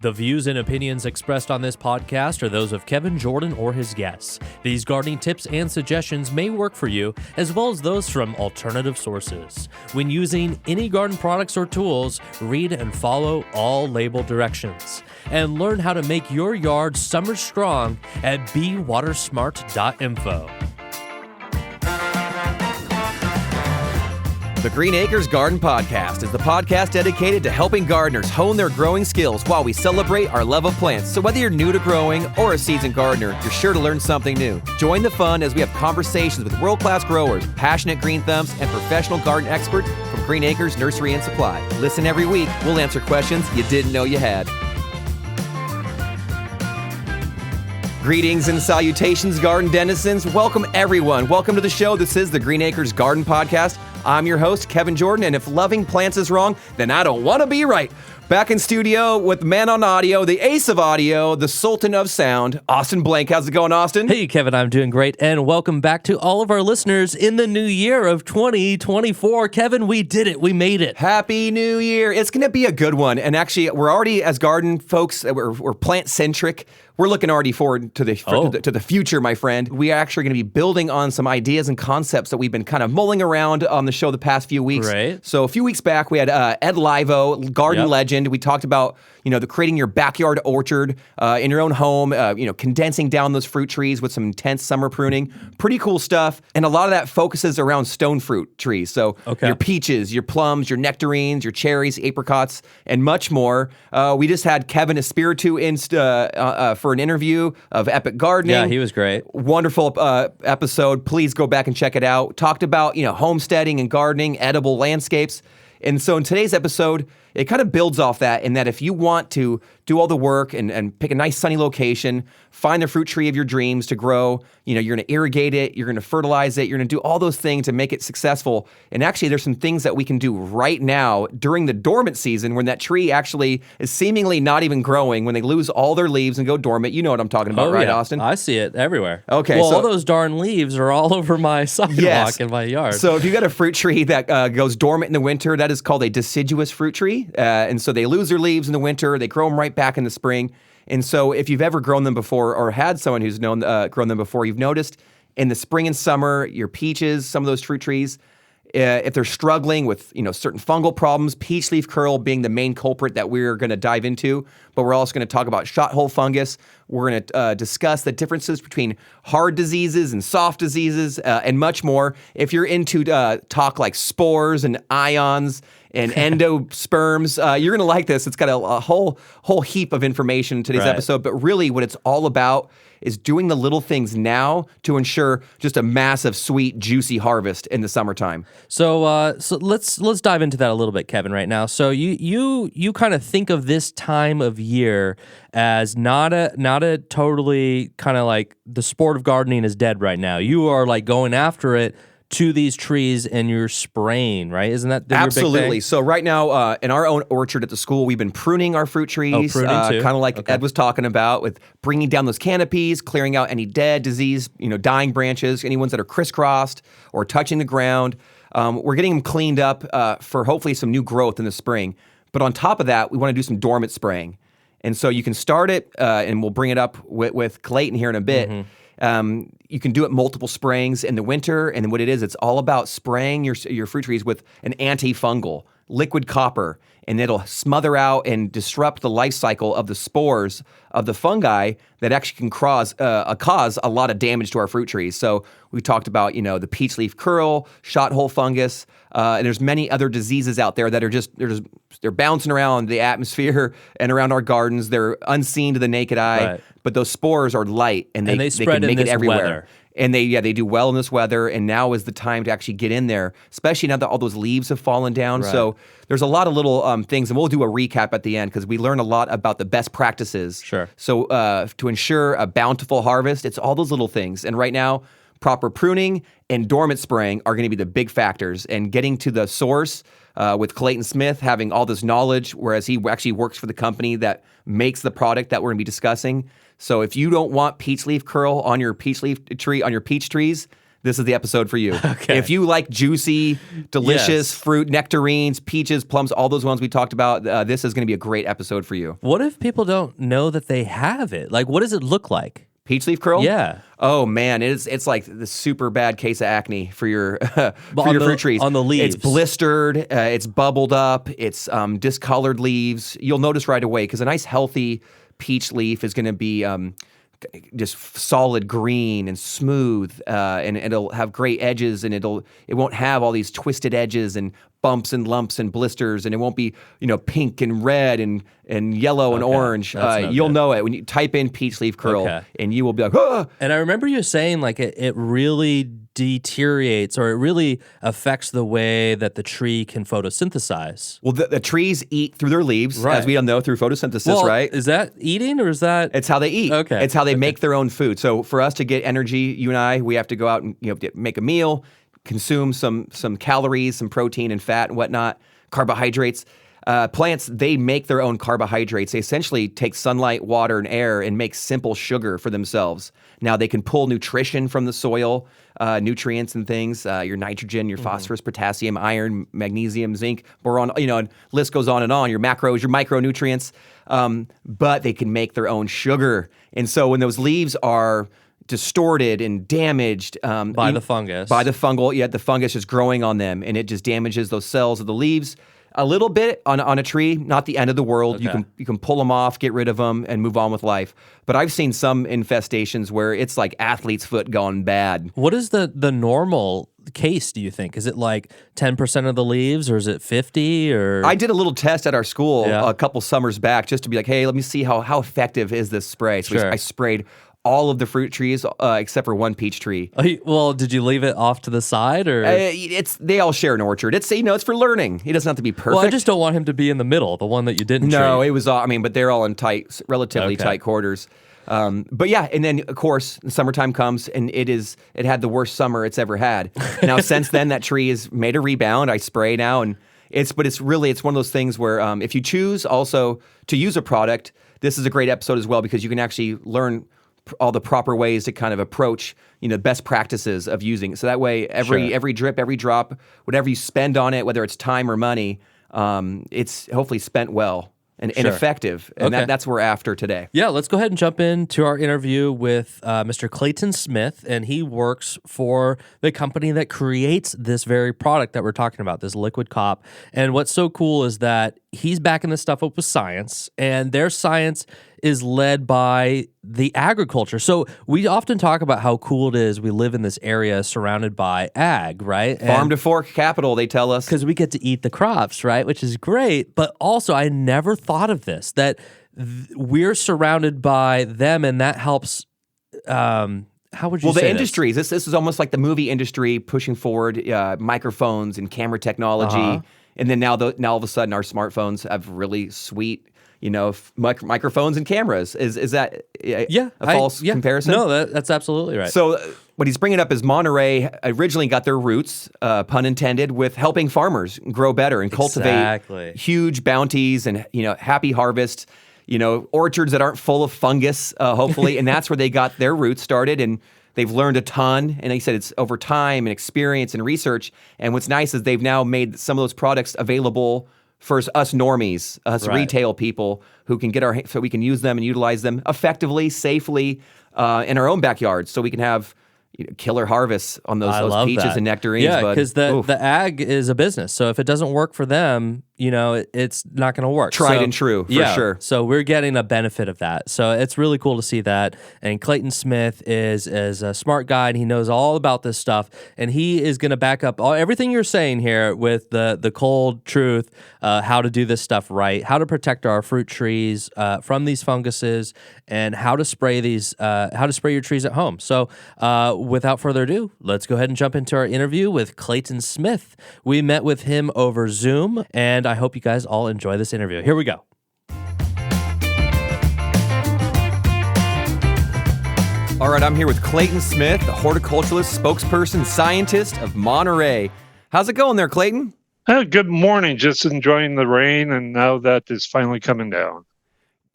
The views and opinions expressed on this podcast are those of Kevin Jordan or his guests. These gardening tips and suggestions may work for you, as well as those from alternative sources. When using any garden products or tools, read and follow all label directions. And learn how to make your yard summer strong at bewatersmart.info. The Green Acres Garden Podcast is the podcast dedicated to helping gardeners hone their growing skills while we celebrate our love of plants. So whether you're new to growing or a seasoned gardener, you're sure to learn something new. Join the fun as we have conversations with world-class growers, passionate green thumbs, and professional garden experts from Green Acres Nursery and Supply. Listen every week. We'll answer questions you didn't know you had. Greetings and salutations, garden denizens. Welcome, everyone. Welcome to the show. This is the Green Acres Garden Podcast. I'm your host, Kevin Jordan, and if loving plants is wrong, then I don't want to be right. Back in studio with the man on audio, the ace of audio, the sultan of sound, Austin Blank. How's it going, Austin? Hey, Kevin, I'm doing great, and welcome back to all of our listeners in the new year of 2024. Kevin, we did it. We made it. Happy New Year. It's going to be a good one, and actually, we're already, as garden folks, we're plant-centric. We're looking already forward to the future, my friend. We are actually going to be building on some ideas and concepts that we've been kind of mulling around on the show the past few weeks. Right. So a few weeks back, we had Ed Livo, garden legend. We talked about the creating your backyard orchard in your own home. Condensing down those fruit trees with some intense summer pruning. Pretty cool stuff. And a lot of that focuses around stone fruit trees. So your peaches, your plums, your nectarines, your cherries, apricots, and much more. We just had Kevin Espiritu in for an interview of Epic Gardening. Yeah, he was great. Wonderful episode. Please go back and check it out. Talked about, homesteading and gardening, edible landscapes. And so in today's episode, it kind of builds off that in that if you want to do all the work and pick a nice sunny location, find the fruit tree of your dreams to grow, you're going to irrigate it, you're going to fertilize it, you're going to do all those things to make it successful. And actually, there's some things that we can do right now during the dormant season when that tree actually is seemingly not even growing, when they lose all their leaves and go dormant. You know what I'm talking about, right, Austin? I see it everywhere. Okay. Well, all those darn leaves are all over my sidewalk in my yard. So if you got a fruit tree that goes dormant in the winter, that is called a deciduous fruit tree. And so they lose their leaves in the winter, they grow them right back in the spring. And so if you've ever grown them before or had someone who's grown them before, you've noticed in the spring and summer, your peaches, some of those fruit trees, if they're struggling with certain fungal problems, peach leaf curl being the main culprit that we're going to dive into, but we're also going to talk about shot hole fungus. We're going to discuss the differences between hard diseases and soft diseases and much more. If you're into talk like spores and ions and endosperms, you're going to like this. It's got a whole heap of information in today's episode, but really what it's all about is doing the little things now to ensure just a massive, sweet, juicy harvest in the summertime. So let's dive into that a little bit, Kevin, right now. So you kind of think of this time of year as not a totally kind of like the sport of gardening is dead right now. You are like going after it to these trees and you're spraying, right? Isn't that your absolutely big thing? So right now in our own orchard at the school, we've been pruning our fruit trees, kind of like Ed was talking about, with bringing down those canopies, clearing out any dead, disease, dying branches, any ones that are crisscrossed or touching the ground. We're getting them cleaned up for hopefully some new growth in the spring. But on top of that, we want to do some dormant spraying. And so you can start it, and we'll bring it up with Clayton here in a bit. Mm-hmm. You can do it multiple sprayings in the winter, and what it is, it's all about spraying your fruit trees with an antifungal, liquid copper, and it'll smother out and disrupt the life cycle of the spores of the fungi that actually can cause a lot of damage to our fruit trees. So we talked about, the peach leaf curl, shot hole fungus, and there's many other diseases out there that they're bouncing around the atmosphere and around our gardens. They're unseen to the naked eye, but those spores are light and they spread can make it everywhere. Weather. And they do well in this weather, and now is the time to actually get in there, especially now that all those leaves have fallen down. Right. So there's a lot of little things, and we'll do a recap at the end because we learn a lot about the best practices. Sure. So to ensure a bountiful harvest, it's all those little things. And right now, proper pruning and dormant spraying are going to be the big factors. And getting to the source with Clayton Smith having all this knowledge, whereas he actually works for the company that makes the product that we're going to be discussing. So if you don't want peach leaf curl on your peach leaf tree, on your peach trees, this is the episode for you. Okay. If you like juicy, delicious fruit, nectarines, peaches, plums, all those ones we talked about, this is going to be a great episode for you. What if people don't know that they have it? Like, what does it look like? Peach leaf curl? Yeah. Oh man, it's like the super bad case of acne for your fruit trees. On the leaves. It's blistered, it's bubbled up, it's discolored leaves. You'll notice right away because a nice healthy peach leaf is going to be just solid green and smooth, and it'll have great edges, and it won't have all these twisted edges and bumps and lumps and blisters, and it won't be pink and red and yellow and orange. You'll know it when you type in peach leaf curl, and you will be like, ah! And I remember you saying like it really deteriorates, or it really affects the way that the tree can photosynthesize. Well, the trees eat through their leaves, as we all know, through photosynthesis, right? Is that eating, or is that? It's how they eat. Okay. It's how they make their own food. So for us to get energy, you and I, we have to go out and make a meal, consume some calories, some protein and fat and whatnot, carbohydrates. Plants, they make their own carbohydrates. They essentially take sunlight, water, and air and make simple sugar for themselves. Now they can pull nutrition from the soil, nutrients and things, your nitrogen, your phosphorus, potassium, iron, magnesium, zinc, boron, and list goes on and on, your macros, your micronutrients, but they can make their own sugar. And so when those leaves are distorted and damaged by the fungus. By the fungal, the fungus is growing on them, and it just damages those cells of the leaves a little bit on a tree. Not the end of the world. Okay. You can pull them off, get rid of them, and move on with life. But I've seen some infestations where it's like athlete's foot gone bad. What is the normal case, do you think? Is it like 10% of the leaves, or is it 50? Or I did a little test at our school a couple summers back just to be like, hey, let me see how effective is this spray. So I sprayed all of the fruit trees except for one peach tree. Well, did you leave it off to the side, or they all share an orchard. It's it's for learning. It doesn't have to be perfect. Well, I just don't want him to be in the middle, the one that you didn't. No, treat. it was. But they're all in relatively tight quarters. But yeah, and then of course the summertime comes, and it had the worst summer it's ever had. Now since then, that tree has made a rebound. I spray now, and it's one of those things where if you choose also to use a product, this is a great episode as well, because you can actually learn all the proper ways to kind of approach, best practices of using it. So that way, every drip, every drop, whatever you spend on it, whether it's time or money, it's hopefully spent well and effective. And that's what we're after today. Yeah, let's go ahead and jump into our interview with Mr. Clayton Smith, and he works for the company that creates this very product that we're talking about, this liquid cop. And what's so cool is that he's backing this stuff up with science, and their science is led by the agriculture. So we often talk about how cool it is we live in this area surrounded by ag, right? Farm to fork capital, they tell us. Because we get to eat the crops, right? Which is great. But also, I never thought of this, that we're surrounded by them, and that helps. How would you say the industries. This is almost like the movie industry pushing forward microphones and camera technology. And then now all of a sudden our smartphones have really sweet microphones and cameras. Is that a false comparison? No, that's absolutely right. So what he's bringing up is Monterey originally got their roots, pun intended, with helping farmers grow better and cultivate huge bounties and happy harvests, orchards that aren't full of fungus, hopefully, and that's where they got their roots started. And they've learned a ton, and they said it's over time and experience and research. And what's nice is they've now made some of those products available for us normies, us retail people who can so we can use them and utilize them effectively, safely in our own backyards, so we can have killer harvests on those peaches and nectarines. Yeah, because the ag is a business, so if it doesn't work for them, it's not going to work. Tried and true, for sure. So we're getting a benefit of that. So it's really cool to see that. And Clayton Smith is a smart guy, and he knows all about this stuff. And he is going to back up everything you're saying here with the cold truth, how to do this stuff right, how to protect our fruit trees from these funguses, and how to spray your trees at home. So without further ado, let's go ahead and jump into our interview with Clayton Smith. We met with him over Zoom, and I hope you guys all enjoy this interview. Here we go. All right, I'm here with Clayton Smith, the horticulturalist, spokesperson, scientist of Monterey. How's it going there, Clayton? Good morning. Just enjoying the rain, and now that is finally coming down.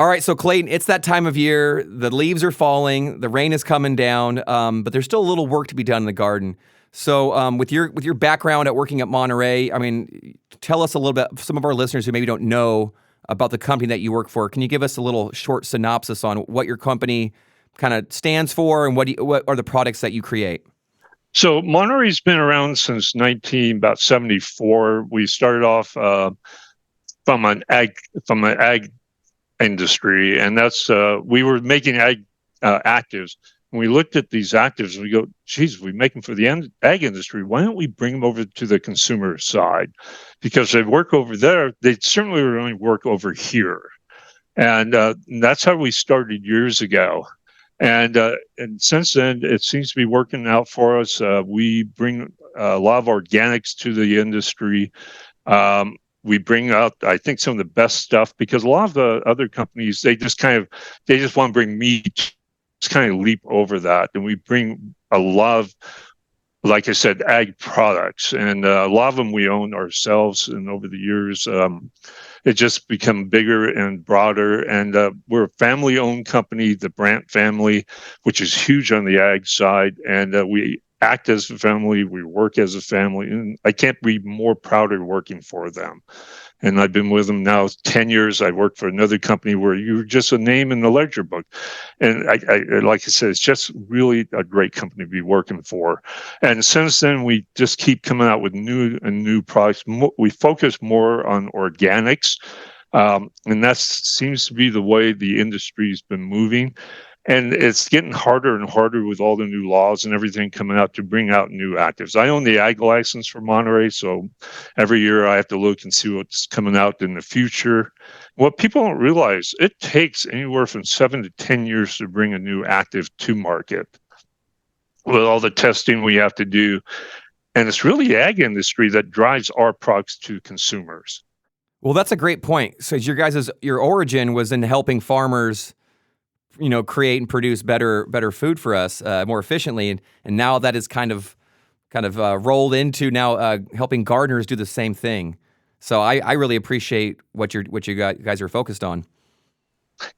All right, so Clayton, it's that time of year. The leaves are falling, the rain is coming down, but there's still a little work to be done in the garden. So, with your background at working at Monterey, I mean, tell us a little bit. Some of our listeners who maybe don't know about the company that you work for, can you give us a little short synopsis on what your company kind of stands for and what are the products that you create? So Monterey's been around since 1974. We started off from an ag industry, and that's we were making ag actives. When we looked at these actives, we go, geez, we make them for the ag industry. Why don't we bring them over to the consumer side? Because they work over there, they certainly would only work over here. And that's how we started years ago. And since then, it seems to be working out for us. We bring a lot of organics to the industry. We bring out, I think, some of the best stuff, because a lot of the other companies, they just want to bring meat, just kind of leap over that. And we bring a lot of, like I said, ag products, and a lot of them we own ourselves. And over the years, it just become bigger and broader. And we're a family-owned company, the Brandt family, which is huge on the ag side. And we act as a family, we work as a family, and I can't be more prouder working for them. And I've been with them now 10 years. I worked for another company where you were just a name in the ledger book. And I like I said, it's just really a great company to be working for. And since then, we just keep coming out with new products. We focus more on organics. And that seems to be the way the industry's been moving. And it's getting harder and harder with all the new laws and everything coming out to bring out new actives. I own the ag license for Monterey, so every year I have to look and see what's coming out in the future. What people don't realize, it takes anywhere from 7 to 10 years to bring a new active to market with all the testing we have to do. And it's really the ag industry that drives our products to consumers. Well, that's a great point. So your origin was in helping farmers, create and produce better food for us more efficiently, and now that is kind of rolled into now helping gardeners do the same thing. So I really appreciate what you guys are focused on.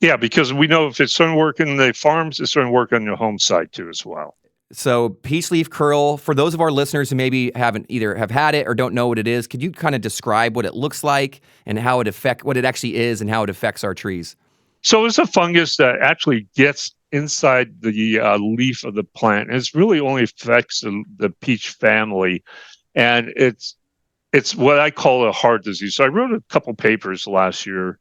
Yeah, because we know if it's going to work in the farms, it's going to work on your home side too as well. So peach leaf curl, for those of our listeners who maybe have had it or don't know what it is, could you kind of describe what it looks like and what it actually is and how it affects our trees? So it's a fungus that actually gets inside the leaf of the plant. It really only affects the peach family, and it's what I call a heart disease. So I wrote a couple papers last year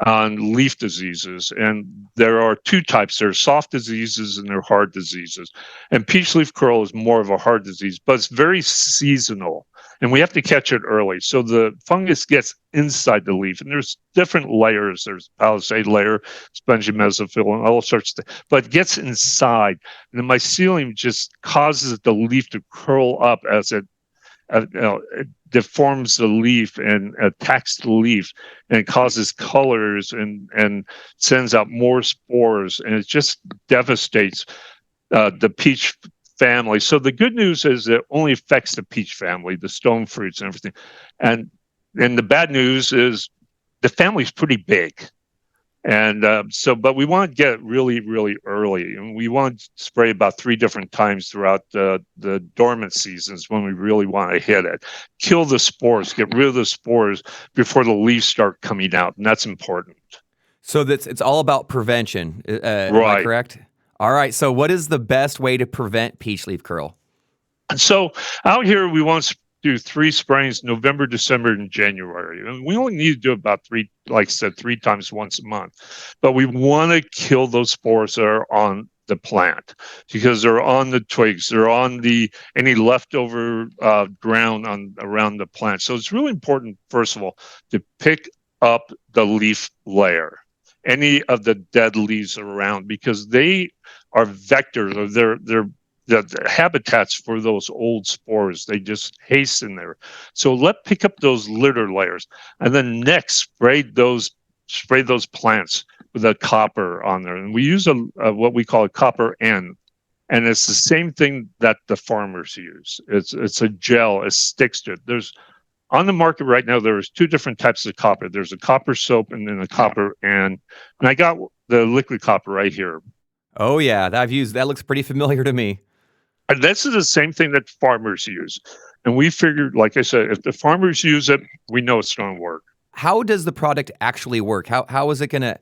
on leaf diseases, and there are two types. There are soft diseases and there are hard diseases. And peach leaf curl is more of a hard disease, but it's very seasonal, and we have to catch it early. So the fungus gets inside the leaf, and there's different layers. There's palisade layer, spongy mesophyll, and all sorts of things, but it gets inside. And the mycelium just causes the leaf to curl up as it it deforms the leaf and attacks the leaf, and it causes colors and sends out more spores, and it just devastates the peach family. So the good news is it only affects the peach family, the stone fruits and everything. And the bad news is the family's pretty big. And but we want to get it really, really early. And we want to spray about 3 different times throughout the dormant seasons when we really want to hit it. Kill the spores, get rid of the spores before the leaves start coming out. And that's important. So it's all about prevention. Right. Am I correct? All right. So what is the best way to prevent peach leaf curl? So out here, we want to do 3 sprayings, November, December, and January. And we only need to do about 3, like I said, 3 times once a month. But we want to kill those spores that are on the plant, because they're on the twigs, they're on any leftover ground around the plant. So it's really important, first of all, to pick up the leaf layer, any of the dead leaves around, because they are vectors, or they're the habitats for those old spores. They just hasten there. So pick up those litter layers, and then next spray those plants with a copper on there. And we use what we call a copper N, and it's the same thing that the farmers use. It's a gel. It sticks to it. There's on the market right now, there's two different types of copper. There's a copper soap and then a copper, and I got the liquid copper right here. Oh yeah, that looks pretty familiar to me. And this is the same thing that farmers use. And we figured, like I said, if the farmers use it, we know it's going to work. How does the product actually work? How is it going to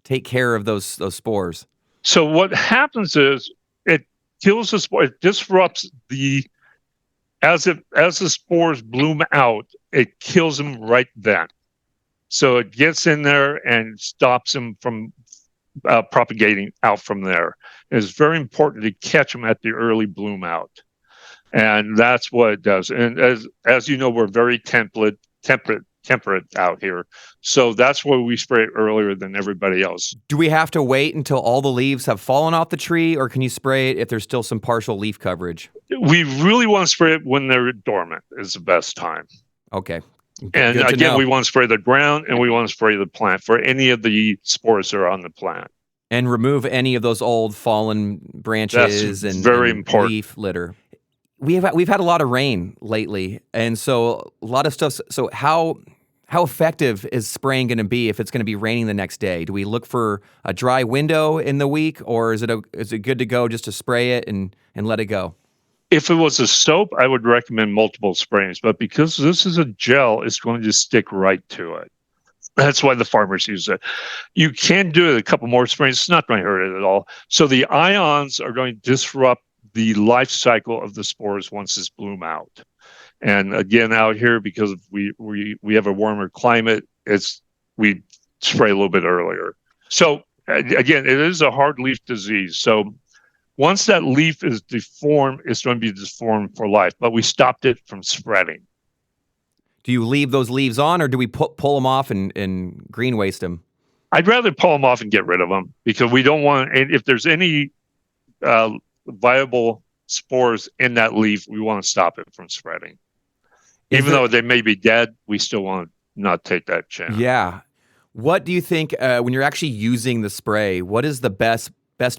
take care of those spores? So what happens is it kills the spore. It disrupts as the spores bloom out, it kills them right then. So it gets in there and stops them from propagating out from there. It's very important to catch them at the early bloom out. And that's what it does. And as you know, we're very temperate out here. So that's why we spray it earlier than everybody else. Do we have to wait until all the leaves have fallen off the tree, or can you spray it if there's still some partial leaf coverage? We really want to spray it when they're dormant is the best time. Okay. And again, we want to spray the ground and we want to spray the plant for any of the spores that are on the plant. And remove any of those old fallen branches and important leaf litter. We've had a lot of rain lately, and so a lot of stuff. So how effective is spraying going to be if it's going to be raining the next day? Do we look for a dry window in the week, or is it good to go just to spray it and let it go? If it was a soap, I would recommend multiple sprays, but because this is a gel, it's going to stick right to it. That's why the farmers use it. You can do it a couple more sprays. It's not going to hurt it at all. So the ions are going to disrupt the life cycle of the spores once it's bloom out. And again, out here, because we have a warmer climate, we spray a little bit earlier. So again, it is a hard leaf disease. So once that leaf is deformed, it's going to be deformed for life, but we stopped it from spreading. Do you leave those leaves on, or do we pull them off and green waste them? I'd rather pull them off and get rid of them, because we don't want, and if there's any viable spores in that leaf, we want to stop it from spreading. Even though they may be dead, we still want to not take that chance. Yeah. What do you think, when you're actually using the spray, what is the best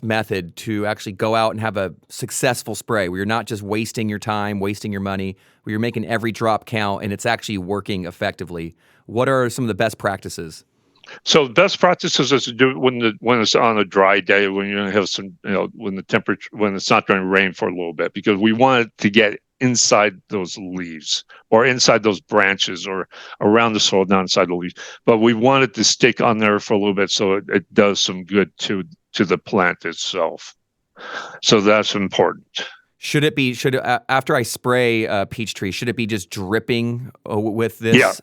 method to actually go out and have a successful spray where you're not just wasting your time, wasting your money, where you're making every drop count and it's actually working effectively? What are some of the best practices? So the best practices is to do it when it's on a dry day, when you're going to have some, when it's not going to rain for a little bit, because we want it to get inside those leaves or inside those branches or around the soil, not inside the leaves. But we want it to stick on there for a little bit so it does some good to the plant itself. So that's important. Should after I spray peach tree, should it be just dripping with this?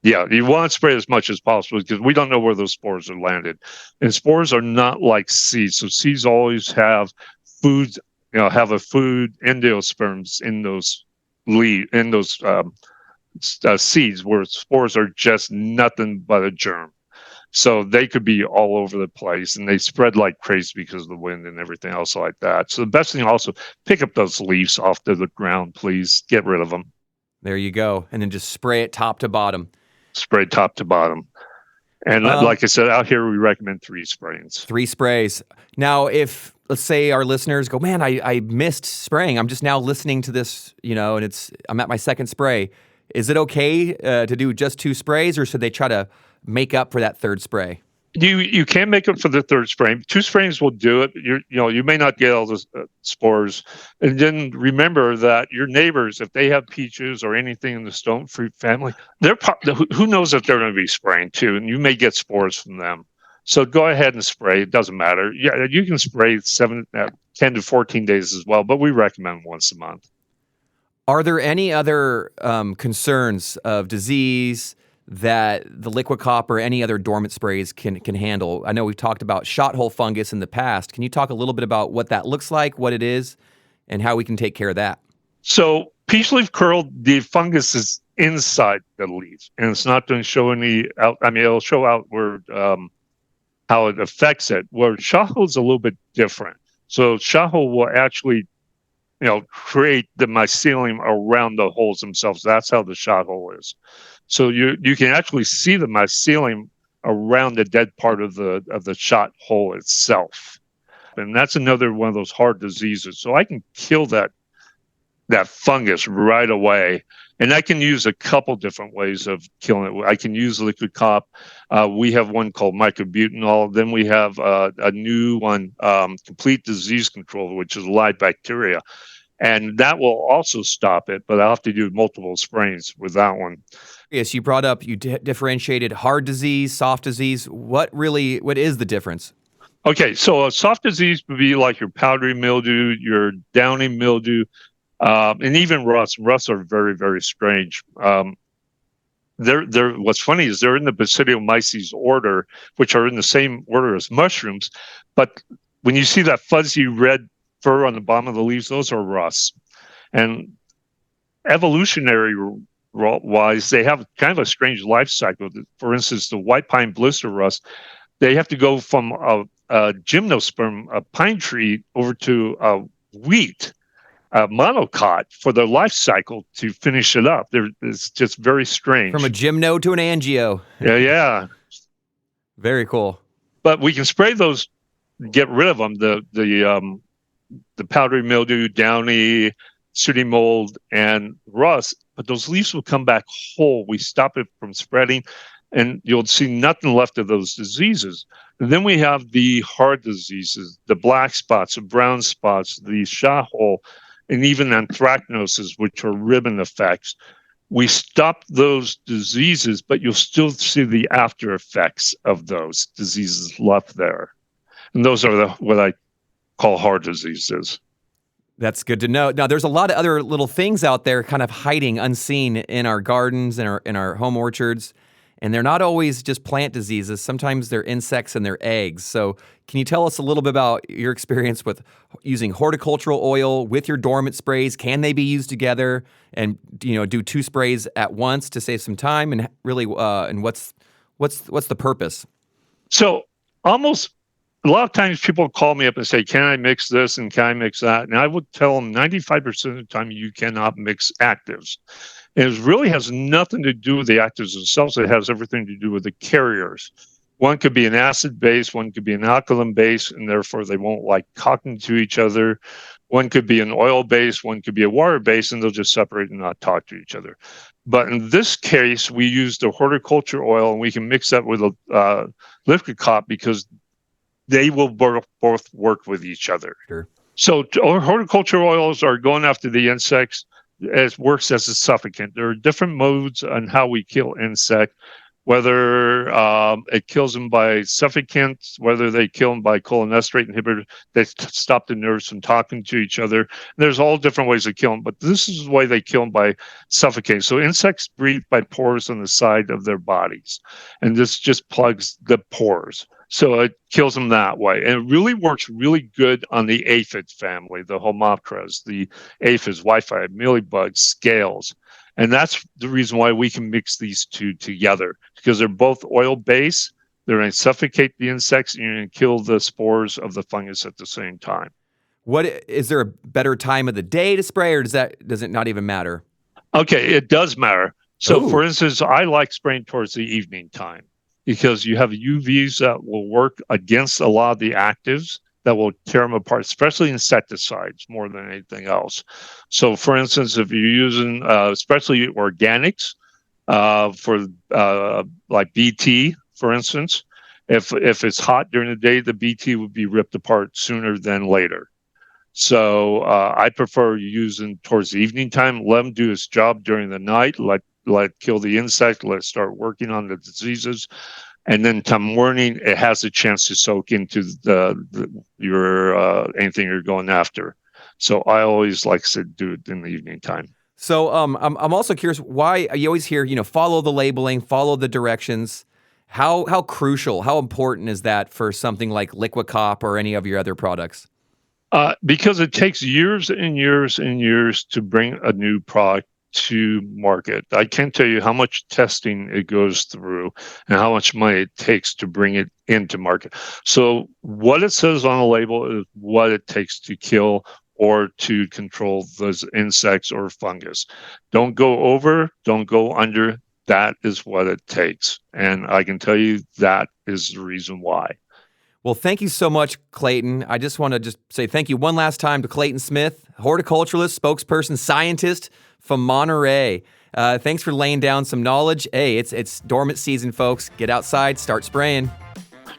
Yeah, you want to spray as much as possible because we don't know where those spores are landed. And spores are not like seeds. So seeds always have food, have a food endosperms in those seeds, where spores are just nothing but a germ. So they could be all over the place, and they spread like crazy because of the wind and everything else like that. So the best thing also, pick up those leaves off to the ground, please. Get rid of them. There you go. And then just spray it top to bottom. Spray top to bottom. And like I said, out here, we recommend 3 sprays. 3 sprays. Now, if, let's say our listeners go, man, I missed spraying. I'm just now listening to this, and I'm at my second spray. Is it okay to do just 2 sprays, or should they try to make up for that 3rd spray? You can make up for the 3rd spray. 2 sprays will do it. You may not get all the spores. And then remember that your neighbors, if they have peaches or anything in the stone fruit family, who knows if they're going to be spraying too, and you may get spores from them. So go ahead and spray. It doesn't matter. Yeah, you can spray 10 to 14 days as well, but we recommend once a month. Are there any other concerns of disease that the liquid copper or any other dormant sprays can handle? I know we've talked about shot hole fungus in the past. Can you talk a little bit about what that looks like, what it is, and how we can take care of that? So peach leaf curl, the fungus is inside the leaf, and it's not going to show any out. I mean, it'll show outward how it affects it. Where shot hole is a little bit different. So shot hole will actually create the mycelium around the holes themselves. That's how the shot hole is. So you can actually see the mycelium around the dead part of the shot hole itself. And that's another one of those hard diseases. So I can kill that fungus right away. And I can use a couple different ways of killing it. I can use liquid cop. We have one called microbutanol. Then we have a new one, complete disease control, which is live bacteria. And that will also stop it, but I'll have to do multiple sprays with that one. Yes, you brought up, you differentiated hard disease, soft disease. What is the difference? Okay, so a soft disease would be like your powdery mildew, your downy mildew, and even rust. Rusts are very, very strange. What's funny is they're in the Basidiomyces order, which are in the same order as mushrooms. But when you see that fuzzy red fur on the bottom of the leaves, those are rusts. And evolutionary wise, they have kind of a strange life cycle. For instance, the white pine blister rust, they have to go from a gymnosperm, a pine tree, over to a wheat, a monocot, for their life cycle to finish it up. It's just very strange. From a gymno to an angio. Yeah. Very cool. But we can spray those, get rid of them. The powdery mildew, downy, sooty mold, and rust, but those leaves will come back whole. We stop it from spreading, and you'll see nothing left of those diseases. And then we have the hard diseases, the black spots, the brown spots, the shot hole, and even anthracnoses, which are ribbon effects. We stop those diseases, but you'll still see the after effects of those diseases left there. And those are what I call hard diseases. That's good to know. Now, there's a lot of other little things out there kind of hiding unseen in our gardens and in our home orchards, and they're not always just plant diseases. Sometimes they're insects and they're eggs. So can you tell us a little bit about your experience with using horticultural oil with your dormant sprays? Can they be used together and, do 2 sprays at once to save some time? And really, and what's the purpose? So a lot of times people call me up and say, can I mix this and can I mix that? And I would tell them 95% of the time you cannot mix actives. And it really has nothing to do with the actives themselves. It has everything to do with the carriers. One could be an acid base, one could be an alkaline base, and therefore they won't like talking to each other. One could be an oil base, one could be a water base, and they'll just separate and not talk to each other. But in this case, we use the horticulture oil, and we can mix that with a liquid cop because they will both work with each other. Sure. So our horticulture oils are going after the insects. It works as a suffocant. There are different modes on how we kill insect, whether it kills them by suffocants, whether they kill them by cholinesterase inhibitor, they stop the nerves from talking to each other. There's all different ways of killing them, but this is the way they kill them, by suffocating. So insects breathe by pores on the side of their bodies, and this just plugs the pores. So it kills them that way. And it really works really good on the aphid family, the Homopteras, the aphids, Wi-Fi, mealybugs, scales. And that's the reason why we can mix these two together, because they're both oil-based. They're going to suffocate the insects, and you're going to kill the spores of the fungus at the same time. Is there a better time of the day to spray, or does it not even matter? Okay, it does matter. So, for instance, I like spraying towards the evening time, because you have UVs that will work against a lot of the actives that will tear them apart, especially insecticides more than anything else. So, for instance, if you're using especially organics for like BT, for instance, if it's hot during the day, the BT would be ripped apart sooner than later. So I prefer using towards the evening time. Let them do its job during the night. Let it kill the insect. Let it start working on the diseases. And then come morning, it has a chance to soak into your anything you're going after. So I always like to do it in the evening time. So I'm also curious why you always hear, follow the labeling, follow the directions. How crucial, how important is that for something like Liquid Cop or any of your other products? Because it takes years and years and years to bring a new product to market. I can't tell you how much testing it goes through and how much money it takes to bring it into market. So what it says on the label is what it takes to kill or to control those insects or fungus. Don't go over, don't go under. That is what it takes. And I can tell you that is the reason why. Well, thank you so much, Clayton. I just want to say thank you one last time to Clayton Smith, horticulturalist, spokesperson, scientist from Monterey. Thanks for laying down some knowledge. Hey, it's dormant season, folks. Get outside, start spraying.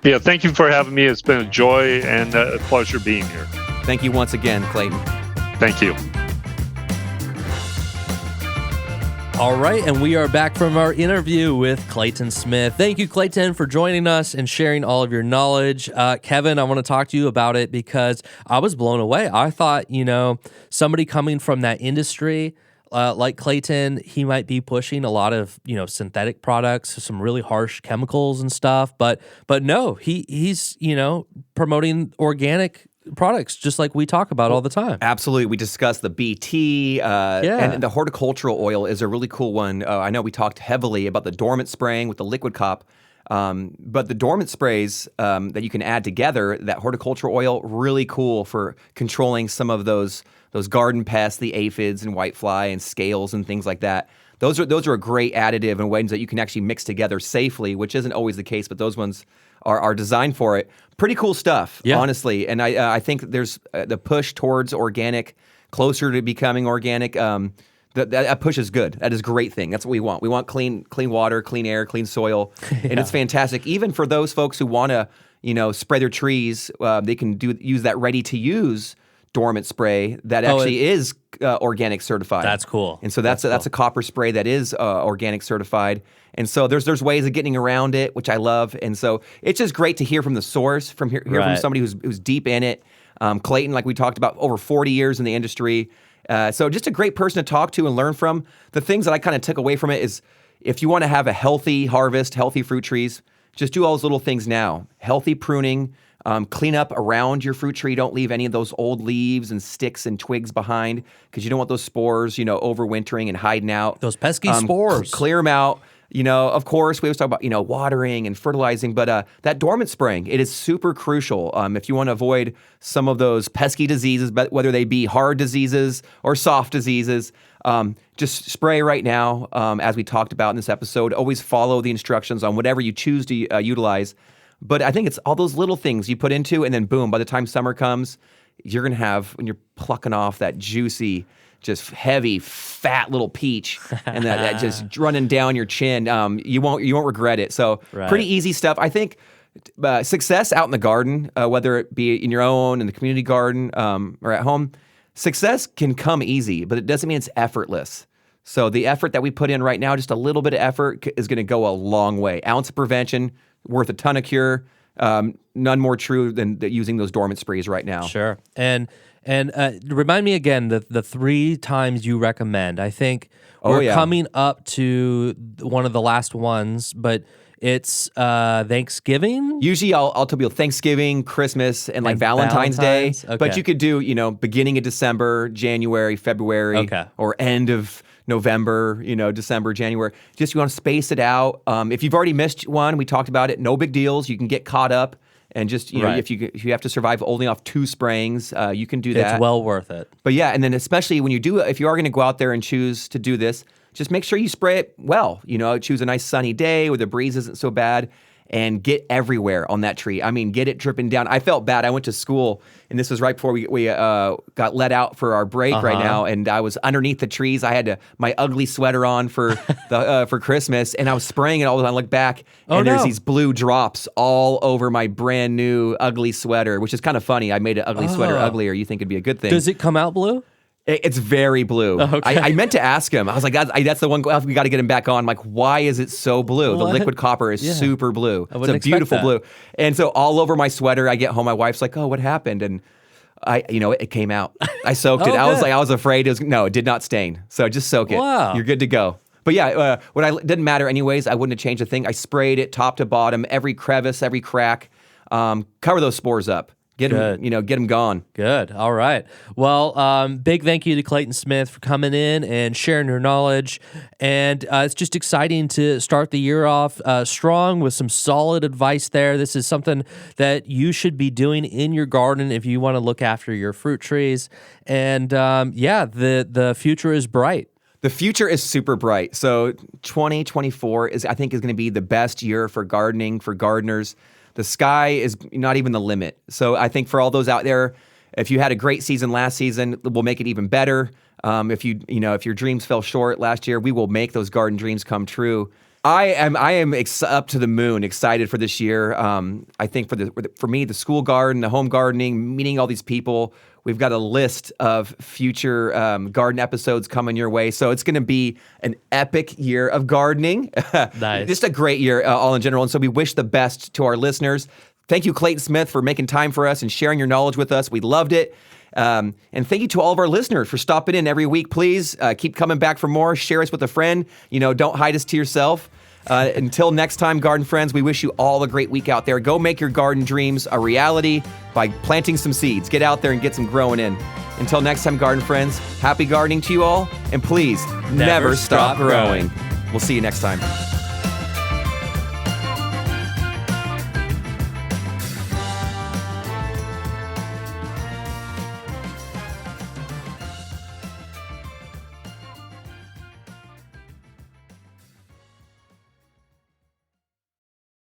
Yeah, thank you for having me. It's been a joy and a pleasure being here. Thank you once again, Clayton. Thank you. All right, and we are back from our interview with Clayton Smith. Thank you, Clayton, for joining us and sharing all of your knowledge. Kevin, I want to talk to you about it because I was blown away. I thought, somebody coming from that industry like Clayton, he might be pushing a lot of, synthetic products, some really harsh chemicals and stuff. But no, he's promoting organic products just like we talk about all the time. Absolutely. We discussed the BT and the horticultural oil is a really cool one. I know we talked heavily about the dormant spraying with the liquid cop, but the dormant sprays that you can add together, that horticultural oil, really cool for controlling some of those garden pests, the aphids and whitefly and scales and things like that. Those are a great additive and ways that you can actually mix together safely, which isn't always the case, but those ones are designed for it. Pretty cool stuff, honestly. And I think there's the push towards organic, closer to becoming organic. That push is good. That is a great thing. That's what we want. We want clean water, clean air, clean soil, and it's fantastic. Even for those folks who want to, spray their trees, they can use that ready-to-use dormant spray that actually is organic certified. That's cool. And so that's a copper spray that is organic certified. And so there's ways of getting around it, which I love. And so it's just great to hear from the source, from from somebody who's deep in it. Clayton, like we talked about, over 40 years in the industry. So just a great person to talk to and learn from. The things that I kind of took away from it is if you want to have a healthy harvest, healthy fruit trees, just do all those little things now. Healthy pruning. Clean up around your fruit tree. Don't leave any of those old leaves and sticks and twigs behind because you don't want those spores, overwintering and hiding out. Those pesky spores. Clear them out. Of course, we always talk about, watering and fertilizing, but that dormant spraying, it is super crucial if you want to avoid some of those pesky diseases, but whether they be hard diseases or soft diseases. Just spray right now, as we talked about in this episode. Always follow the instructions on whatever you choose to utilize. But I think it's all those little things you put into, and then boom, by the time summer comes, you're going to have, when you're plucking off that juicy, just heavy, fat little peach, and that just running down your chin, you won't regret it. So pretty easy stuff. I think success out in the garden, whether it be in your own, in the community garden, or at home, success can come easy, but it doesn't mean it's effortless. So the effort that we put in right now, just a little bit of effort is going to go a long way. Ounce of prevention, worth a ton of cure. None more true than using those dormant sprays right now. Sure. And remind me again the 3 times you recommend. I think we're coming up to one of the last ones, but it's Thanksgiving. Usually I'll tell people Thanksgiving, Christmas, and Valentine's Day. Okay. But you could do, beginning of December, January, February, or end of November, December, January. Just you want to space it out. If you've already missed one, we talked about it. No big deals. You can get caught up, and just if you have to survive only off 2 sprayings, you can do that. It's well worth it. But and then especially when if you are going to go out there and choose to do this, just make sure you spray it well. Choose a nice sunny day where the breeze isn't so bad. And get everywhere on that tree. I mean, get it dripping down. I felt bad. I went to school, and this was right before we got let out for our break right now, and I was underneath the trees. I had my ugly sweater on for for Christmas, and I was spraying it all the time. I look back, and there's these blue drops all over my brand new ugly sweater, which is kind of funny. I made an ugly sweater uglier. You think it'd be a good thing. Does it come out blue? It's very blue. Okay. I meant to ask him. I was like, that's the one. We got to get him back on. I'm like, why is it so blue? The liquid copper is super blue. It's a beautiful blue. And so all over my sweater, I get home. My wife's like, oh, what happened? And it came out. I soaked it. I was afraid. It did not stain. So just soak it. Wow. You're good to go. But didn't matter anyways. I wouldn't have changed a thing. I sprayed it top to bottom, every crevice, every crack. Cover those spores up. Get them gone. Good. All right. Well, big thank you to Clayton Smith for coming in and sharing your knowledge. And it's just exciting to start the year off strong with some solid advice there. This is something that you should be doing in your garden if you want to look after your fruit trees. And the future is bright. The future is super bright. So 2024 I think is going to be the best year for gardening, for gardeners. The sky is not even the limit. So I think for all those out there, If you had a great season last season, we'll make it even better. If your dreams fell short last year, we will make those garden dreams come true. I am up to the moon, excited for this year. I think for me, the school garden, the home gardening, meeting all these people. We've got a list of future garden episodes coming your way. So it's going to be an epic year of gardening. Nice. Just a great year all in general. And so we wish the best to our listeners. Thank you, Clayton Smith, for making time for us and sharing your knowledge with us. We loved it. And thank you to all of our listeners for stopping in every week. Please keep coming back for more. Share us with a friend. Don't hide us to yourself. Until next time, garden friends, we wish you all a great week out there. Go make your garden dreams a reality by planting some seeds. Get out there and get some growing in. Until next time, garden friends, happy gardening to you all. And please, never stop growing. We'll see you next time.